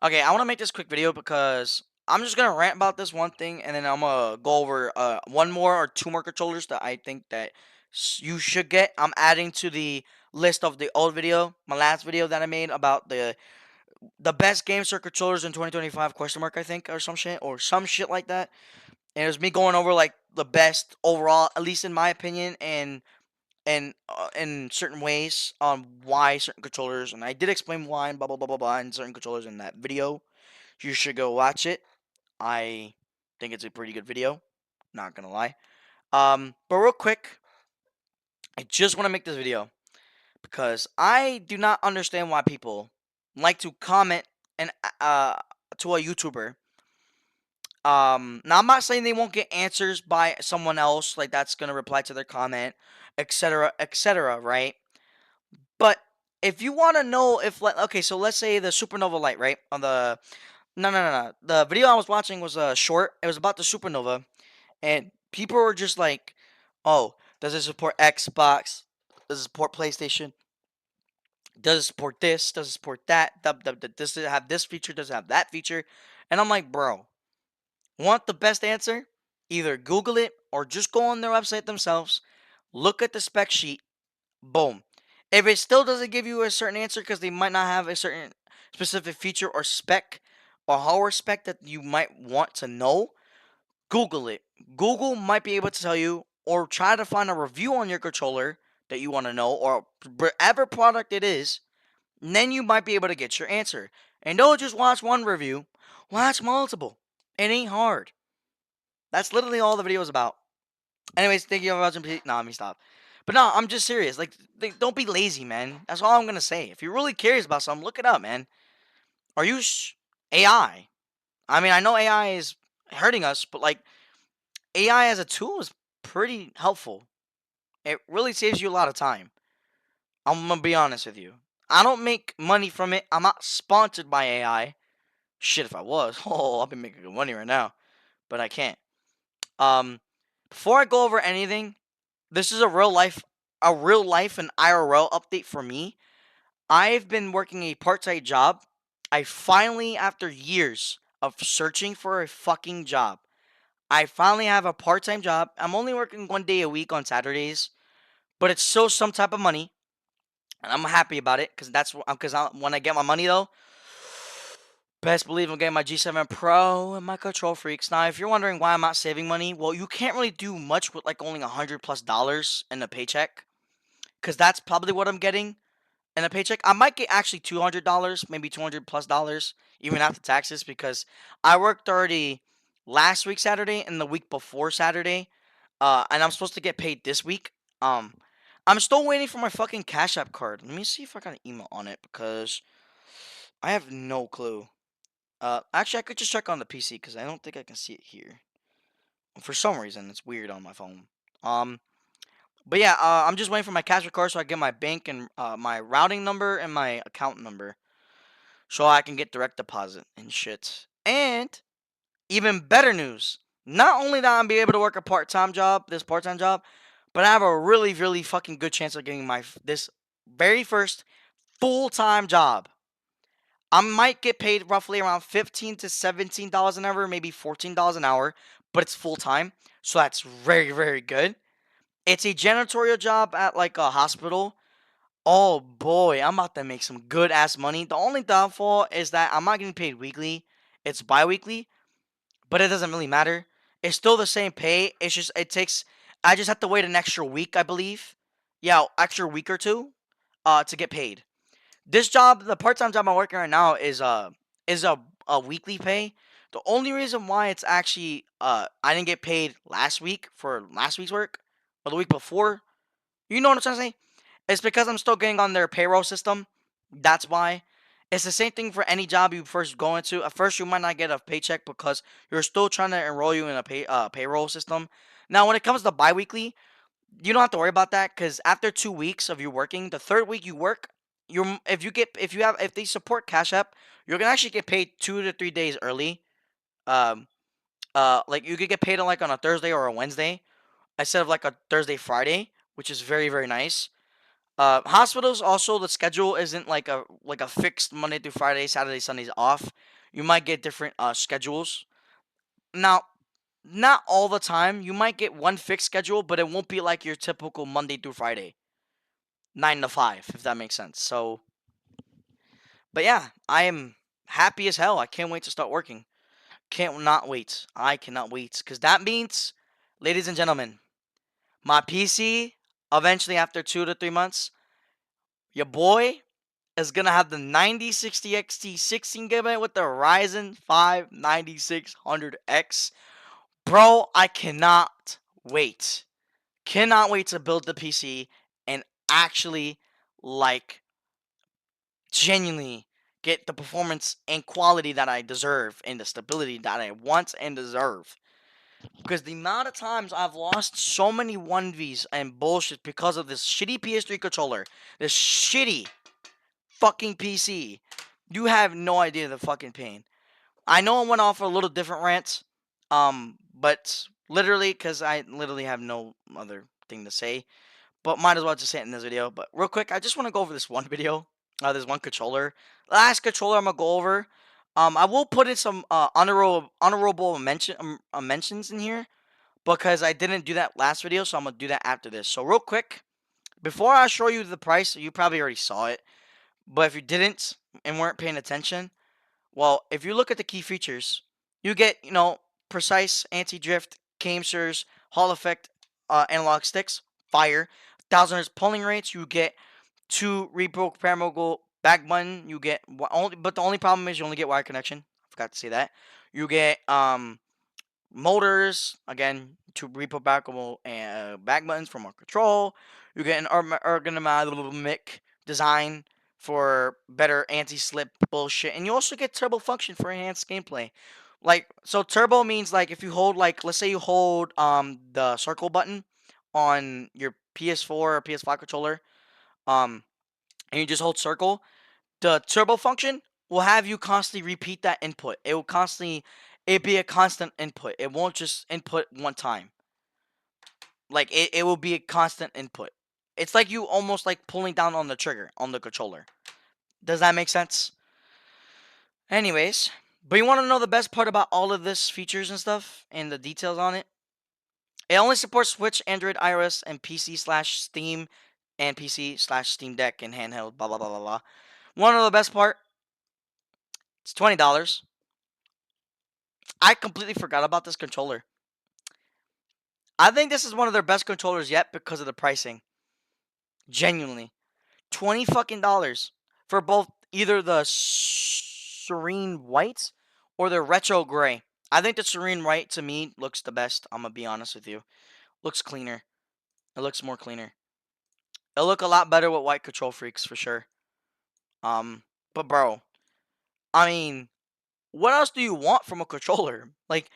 Okay, I want to make this quick video because I'm just gonna rant about this one thing, and then I'm gonna go over one more or two more controllers that I think that you should get. I'm adding to the list of the old video, my last video that I made about the best GameSir controllers in 2025 question mark, I think, or some shit like that. And it was me going over like the best overall, at least in my opinion, and in certain ways on why certain controllers, and I did explain why and blah blah blah blah blah in certain controllers in that video. You should go watch it. I think it's a pretty good video. Not gonna lie. But real quick, I just want to make this video because I do not understand why people like to comment and to a YouTuber. Now I'm not saying they won't get answers by someone else, like that's gonna reply to their comment, etc., etc. Right? But if you want to know if, okay, so let's say the supernova light, right? On the no. The video I was watching was short. It was about the supernova, and people were just like, "Oh, does it support Xbox? Does it support PlayStation? Does it support this? Does it support that? Does it have this feature? Does it have that feature?" And I'm like, "Bro, want the best answer? Either Google it or just go on their website themselves, look at the spec sheet, boom. If it still doesn't give you a certain answer because they might not have a certain specific feature or spec or hardware spec that you might want to know, Google it. Google might be able to tell you, or try to find a review on your controller that you want to know, or whatever product it is, and then you might be able to get your answer. And don't just watch one review, watch multiple. It ain't hard. That's literally all the video is about. Anyways, thank you for watching. Nah, let me stop. But no, I'm just serious. Like, don't be lazy, man. That's all I'm gonna say. If you're really curious about something, look it up, man. Or use AI. I mean, I know AI is hurting us, but like AI as a tool is pretty helpful. It really saves you a lot of time. I'm gonna be honest with you. I don't make money from it. I'm not sponsored by AI. Shit, if I was, oh, I'll be making good money right now. But I can't. Um, before I go over anything, this is a real life and IRL update for me. I've been working a part-time job. I finally, after years of searching for a fucking job, I finally have a part-time job. I'm only working 1 day a week on Saturdays, but it's still some type of money, and I'm happy about it because when I get my money though, best believe I'm getting my G7 Pro and my Control Freaks. Now, if you're wondering why I'm not saving money, well, you can't really do much with like only $100+ in a paycheck, because that's probably what I'm getting in a paycheck. I might get actually $200, maybe $200+, even after taxes, because I worked already last week Saturday and the week before Saturday, and I'm supposed to get paid this week. Um, I'm still waiting for my fucking Cash App card. Let me see if I got an email on it because I have no clue. Actually, I could just check on the PC because I don't think I can see it here. For some reason, it's weird on my phone. Um, but yeah, I'm just waiting for my Cash App card so I get my bank and my routing number and my account number, so I can get direct deposit and shit. And even better news, not only that I'm be able to work a this part-time job, but I have a really, really fucking good chance of getting this very first full-time job. I might get paid roughly around $15 to $17 an hour, maybe $14 an hour, but it's full time, so that's very, very good. It's a janitorial job at like a hospital. Oh boy, I'm about to make some good ass money. The only downfall is that I'm not getting paid weekly. It's bi-weekly, but it doesn't really matter. It's still the same pay. It's just I just have to wait an extra week, I believe. Yeah, extra week or two to get paid. This job, the part-time job I'm working right now is a weekly pay. The only reason why it's actually I didn't get paid last week for last week's work or the week before, you know what I'm trying to say? It's because I'm still getting on their payroll system. That's why. It's the same thing for any job you first go into. At first, you might not get a paycheck because you're still trying to enroll you in a payroll system. Now, when it comes to biweekly, you don't have to worry about that because after 2 weeks of you working, the third week you work, if they support Cash App, you're gonna actually get paid 2 to 3 days early. Um, like you could get paid on a Thursday or a Wednesday instead of like a Thursday Friday, which is very, very nice. Hospitals also, the schedule isn't like a fixed Monday through Friday, Saturday, Sundays off. You might get different schedules. Now, not all the time. You might get one fixed schedule, but it won't be like your typical Monday through Friday, 9 to 5, if that makes sense. So, but yeah, I am happy as hell. I can't wait to start working. Can't not wait. I cannot wait because that means, ladies and gentlemen, my PC eventually after 2 to 3 months, your boy is gonna have the 9060 XT 16 GB with the Ryzen 5 9600X. Bro, I cannot wait. Cannot wait to build the PC and actually like genuinely get the performance and quality that I deserve and the stability that I want and deserve. Because the amount of times I've lost so many 1Vs and bullshit because of this shitty PS3 controller, this shitty fucking PC, you have no idea the fucking pain. I know I went off a little different rant, but literally, because I literally have no other thing to say, but might as well just say it in this video. But real quick, I just want to go over this one video, this one controller. Last controller I'm gonna go over. I will put in some honorable mentions in here because I didn't do that last video, so I'm gonna do that after this. So real quick, before I show you the price, you probably already saw it, but if you didn't and weren't paying attention, well, if you look at the key features, you get, precise anti-drift, GameSirs, Hall effect, analog sticks, fire, 1000 Hz pulling rates. You get two reprogrammable back button. You get only, but the only problem is you only get wire connection. I forgot to say that. You get motors, again, two reprogrammable back buttons for more control. You get an ergonomic design for better anti-slip bullshit, and you also get turbo function for enhanced gameplay. Like, so turbo means like if you hold, like, let's say you hold the circle button on your PS4 or PS5 controller, um and you just hold circle, the turbo function will have you constantly repeat that input. It be a constant input. It won't just input one time. Like, it will be a constant input. It's like you almost like pulling down on the trigger on the controller. Does that make sense? Anyways, but you want to know the best part about all of this features and stuff and the details on it? It only supports Switch, Android, iOS, and PC/Steam, and PC/Steam Deck and handheld. Blah blah blah blah blah. One of the best part, it's $20. I completely forgot about this controller. I think this is one of their best controllers yet because of the pricing. Genuinely, 20 fucking dollars for both either the serene white or the retro gray. I think the serene white to me looks the best. I'm gonna be honest with you. Looks cleaner. It looks more cleaner. It'll look a lot better with white control freaks for sure. Um, but bro, I mean, what else do you want from a controller? Like,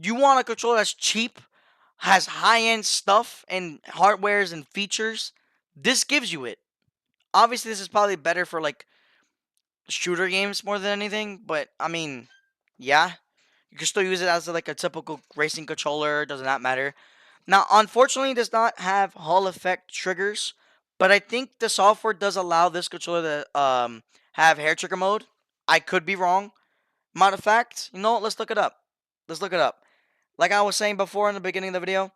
you want a controller that's cheap, has high end stuff and hardwares and features. This gives you it. Obviously, this is probably better for like shooter games more than anything, but I mean, yeah, you can still use it as like a typical racing controller. Does not matter. Now, unfortunately, it does not have Hall effect triggers, but I think the software does allow this controller to have hair trigger mode. I could be wrong. Matter of fact, let's look it up. Let's look it up. Like I was saying before in the beginning of the video,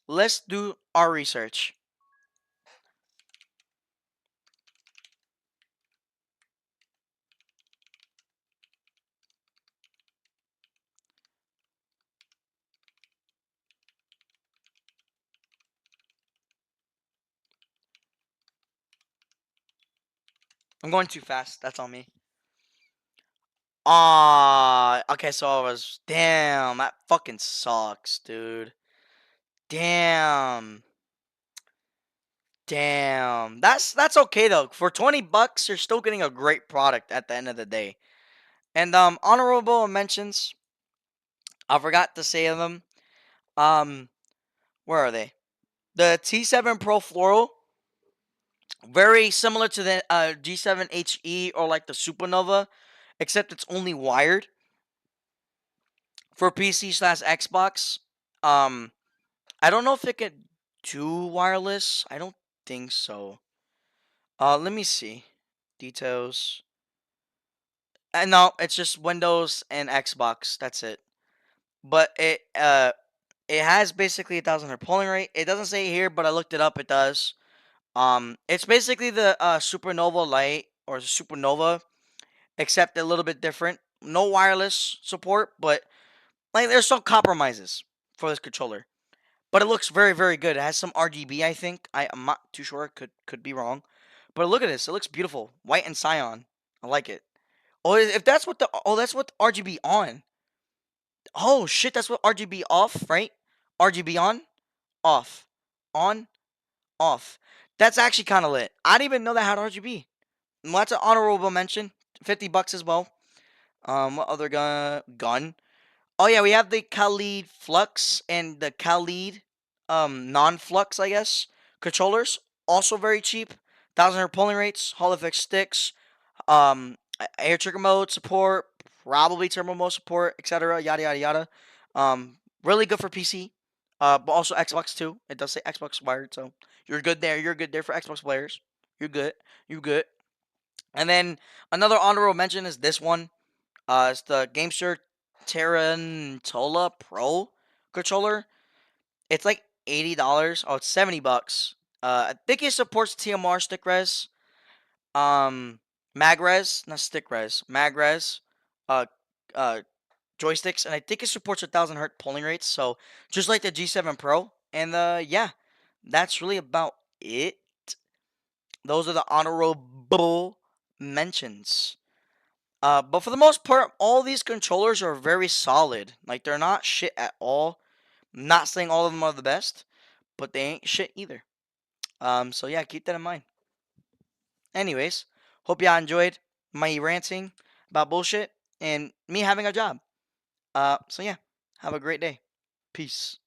let's do our research. I'm going too fast. That's on me. Okay, so I was. Damn, that fucking sucks, dude. Damn. Damn. That's okay though. For 20 bucks, you're still getting a great product at the end of the day. And honorable mentions, I forgot to say them. Um where are they? The T7 Pro Floral, very similar to the G7 HE or like the Supernova, except it's only wired for PC/Xbox. Um I don't know if it can do wireless. I don't think so. Let me see. Details. And no, it's just Windows and Xbox. That's it. But it has basically 1,000 hertz polling rate. It doesn't say here, but I looked it up. It does. It's basically the Supernova Lite or Supernova, except a little bit different. No wireless support, but like there's some compromises for this controller. But it looks very, very good. It has some RGB, I think. I'm not too sure. Could be wrong. But look at this. It looks beautiful. White and cyan. I like it. Oh, if that's what that's what RGB on. Oh shit, that's what RGB off, right? RGB off, on, off. That's actually kind of lit. I didn't even know that had RGB. Well, that's an honorable mention. $50 as well. What other gun? Oh yeah, we have the Khalid Flux and the Khalid non-flux, I guess, controllers. Also very cheap. 1,000 hertz polling rates, Hall effect sticks, air trigger mode support, probably turbo mode support, etc. Yada yada yada. Really good for PC. But also Xbox too. It does say Xbox wired, so you're good there. You're good there for Xbox players. You're good. You're good. And then another honorable mention is this one. It's the GameSir Tarantola Pro controller. It's like $80. Oh, it's $70. I think it supports TMR stick res, mag res, not stick res, mag res, uh, uh, joysticks, and I think it supports 1,000 hertz polling rates. So just like the G7 Pro, and yeah, that's really about it. Those are the honorable mentions. But for the most part, all these controllers are very solid. Like they're not shit at all. I'm not saying all of them are the best, but they ain't shit either. So yeah, keep that in mind. Anyways, hope y'all enjoyed my ranting about bullshit and me having a job. So yeah, have a great day. Peace.